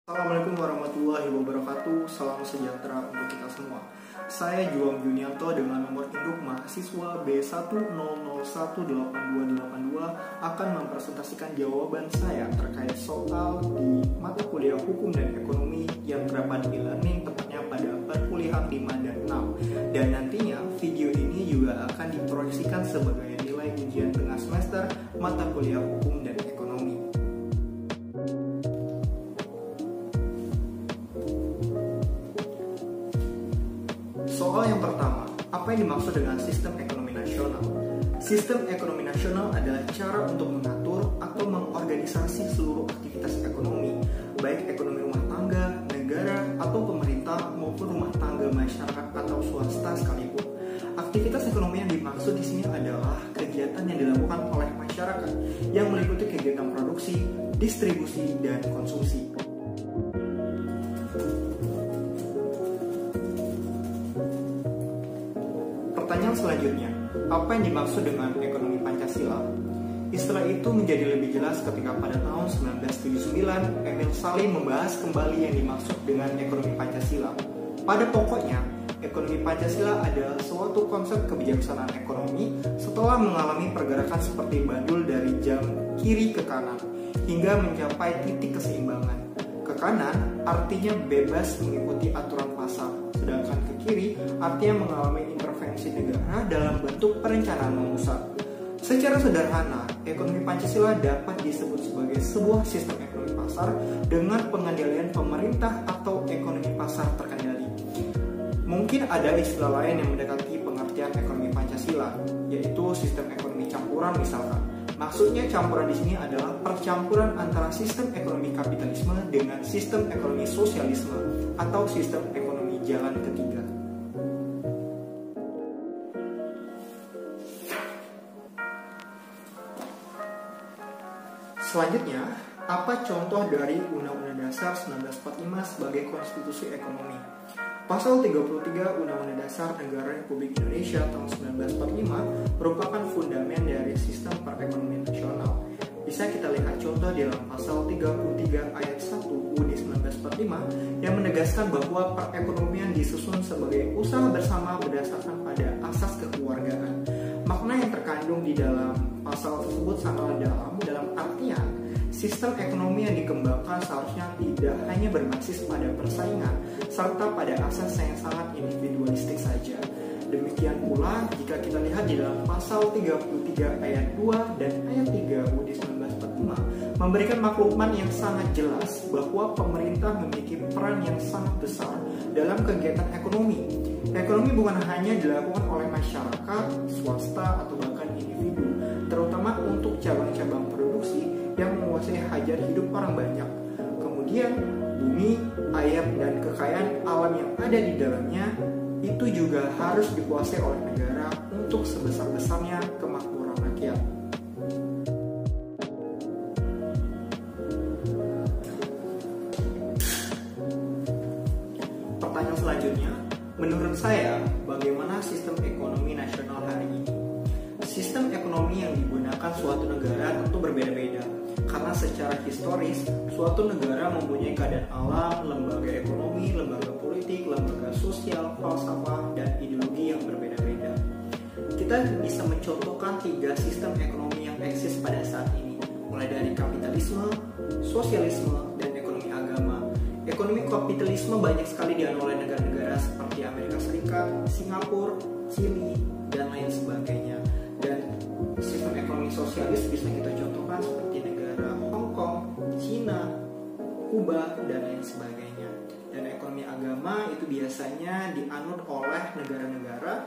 Assalamualaikum warahmatullahi wabarakatuh. Salam sejahtera untuk kita semua. Saya Juwam Junianto dengan nomor induk mahasiswa B100182282 akan mempresentasikan jawaban saya terkait soal di mata kuliah Hukum dan Ekonomi yang terdapat di e-learning, tepatnya pada perkuliahan 5 dan 6. Dan nantinya video ini juga akan diproyeksikan sebagai nilai ujian tengah semester mata kuliah Hukum dan Ekonomi. Soal yang pertama, apa yang dimaksud dengan sistem ekonomi nasional? Sistem ekonomi nasional adalah cara untuk mengatur atau mengorganisasi seluruh aktivitas ekonomi, baik ekonomi rumah tangga, negara, atau pemerintah maupun rumah tangga masyarakat atau swasta sekalipun. Aktivitas ekonomi yang dimaksud di sini adalah kegiatan yang dilakukan oleh masyarakat yang meliputi kegiatan produksi, distribusi, dan konsumsi. Pertanyaan selanjutnya, apa yang dimaksud dengan ekonomi Pancasila? Istilah itu menjadi lebih jelas ketika pada tahun 1979 Emil Salim membahas kembali yang dimaksud dengan ekonomi Pancasila. Pada pokoknya, ekonomi Pancasila adalah suatu konsep kebijaksanaan ekonomi setelah mengalami pergerakan seperti bandul dari jam kiri ke kanan hingga mencapai titik keseimbangan. Ke kanan artinya bebas mengikuti aturan pasar, sedangkan ke kiri artinya mengalami intervensi negara dalam bentuk perencanaan memusat. Secara sederhana, ekonomi Pancasila dapat disebut sebagai sebuah sistem ekonomi pasar dengan pengendalian pemerintah atau ekonomi pasar terkendali. Mungkin ada istilah lain yang mendekati pengertian ekonomi Pancasila, yaitu sistem ekonomi campuran misalkan. Maksudnya campuran di sini adalah percampuran antara sistem ekonomi kapitalisme dengan sistem ekonomi sosialisme atau sistem ekonomi jalan ketiga. Selanjutnya, apa contoh dari Undang-Undang Dasar 1945 sebagai konstitusi ekonomi? Pasal 33 Undang-Undang Dasar Negara Republik Indonesia tahun 1945 merupakan fundamen dari sistem perekonomian nasional. Bisa kita lihat contoh di dalam pasal 33 ayat 1 UUD 1945 yang menegaskan bahwa perekonomian disusun sebagai usaha bersama berdasarkan pada asas kekeluargaan. Makna yang terkandung di dalam pasal tersebut sangat dalam artian sistem ekonomi yang dikembangkan seharusnya tidak hanya berbasis pada persaingan serta pada asas yang sangat individualistik saja. Demikian pula jika kita lihat di dalam pasal 33 ayat 2 dan ayat 3 UUD 1945 memberikan makluman yang sangat jelas bahwa pemerintah memiliki peran yang sangat besar dalam kegiatan ekonomi. Ekonomi bukan hanya dilakukan oleh masyarakat, swasta, atau bahkan individu, terutama untuk cabang-cabang produksi yang menguasai hajat hidup orang banyak. Kemudian, bumi, air, dan kekayaan alam yang ada di dalamnya itu juga harus dikuasai oleh negara untuk sebesar-besarnya kemakmuran rakyat. Pertanyaan selanjutnya, menurut saya, bagaimana sistem ekonomi nasional hari ini? Sistem ekonomi yang digunakan suatu negara tentu berbeda-beda, karena secara historis, suatu negara mempunyai keadaan alam, lembaga ekonomi, lembaga politik, lembaga sosial, falsafah, dan ideologi yang berbeda-beda. Kita bisa mencontohkan 3 sistem ekonomi yang eksis pada saat ini, mulai dari kapitalisme, sosialisme, dan ekonomi agama. Ekonomi kapitalisme banyak sekali dianut oleh negara-negara seperti Amerika Serikat, Singapura, Chili, dan lain sebagainya. Dan sistem ekonomi sosialis bisa kita contohkan seperti negara Hong Kong, Cina, Kuba, dan lain sebagainya. Dan ekonomi agama itu biasanya dianut oleh negara-negara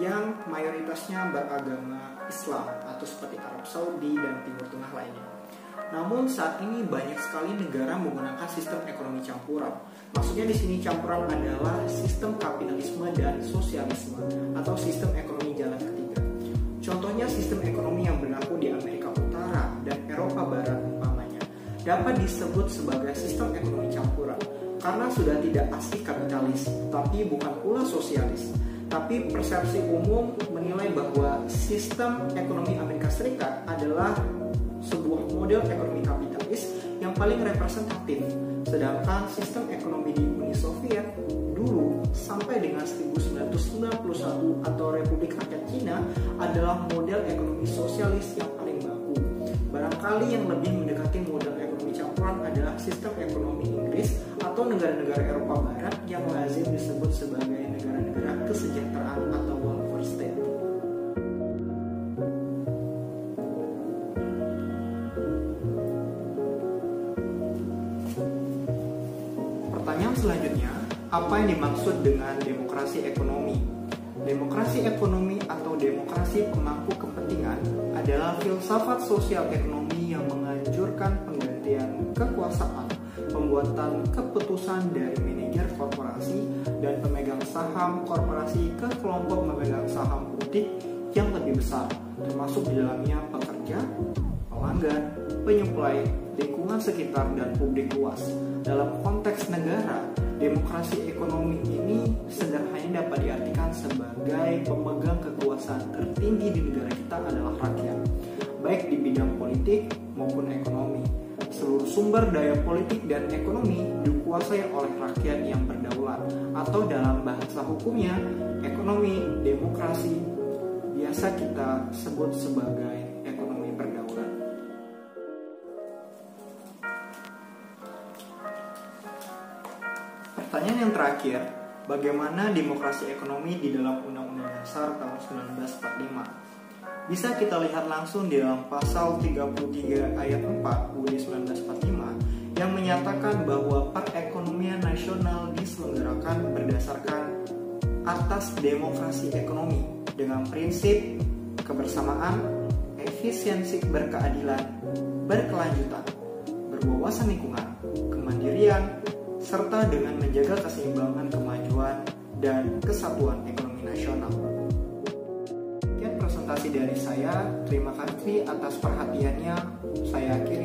yang mayoritasnya beragama Islam atau seperti Arab Saudi dan Timur Tengah lainnya. Namun saat ini banyak sekali negara menggunakan sistem ekonomi campuran. Maksudnya di sini campuran adalah sistem kapitalisme dan sosialisme atau sistem ekonomi jalan ketiga. Contohnya sistem ekonomi yang berlaku di Amerika Utara dan Eropa Barat umpamanya dapat disebut sebagai sistem ekonomi campuran karena sudah tidak asli kapitalis, tapi bukan pula sosialis. Tapi persepsi umum menilai bahwa sistem ekonomi Amerika Serikat adalah sebuah model ekonomi kapitalis yang paling representatif Sedangkan sistem ekonomi di Uni Soviet dulu sampai dengan 1991 atau Republik Rakyat Cina adalah model ekonomi sosialis yang paling baku. Barangkali yang lebih mendekati model ekonomi campuran adalah sistem ekonomi Inggris atau negara-negara Eropa Barat yang lazim disebut sebagai negara-negara kesejahteraan atau welfare state. Pertanyaan selanjutnya, apa yang dimaksud dengan demokrasi ekonomi? Demokrasi ekonomi atau demokrasi pemangku kepentingan adalah filsafat sosial ekonomi yang menganjurkan penggantian kekuasaan, pembuatan keputusan dari manajer korporasi dan pemegang saham korporasi ke kelompok pemegang saham politik yang lebih besar, termasuk di dalamnya pekerja, pelanggan, penyuplai, lingkungan sekitar, dan publik luas. Dalam konteks negara, demokrasi ekonomi ini sederhananya dapat diartikan sebagai pemegang kekuasaan tertinggi di negara kita adalah rakyat, baik di bidang politik maupun ekonomi. Seluruh sumber daya politik dan ekonomi dikuasai oleh rakyat yang berdaulat, atau dalam bahasa hukumnya, ekonomi demokrasi biasa kita sebut sebagai ekonomi berdaulat. Pertanyaan yang terakhir, bagaimana demokrasi ekonomi di dalam Undang-Undang Dasar tahun 1945? Bisa kita lihat langsung di dalam pasal 33 ayat 4 UUD 1945 yang menyatakan bahwa perekonomian nasional diselenggarakan berdasarkan atas demokrasi ekonomi dengan prinsip kebersamaan, efisiensi berkeadilan, berkelanjutan, berwawasan lingkungan, kemandirian, serta dengan menjaga keseimbangan kemajuan dan kesatuan ekonomi nasional. Sekian presentasi dari saya, terima kasih atas perhatiannya. Saya akhiri.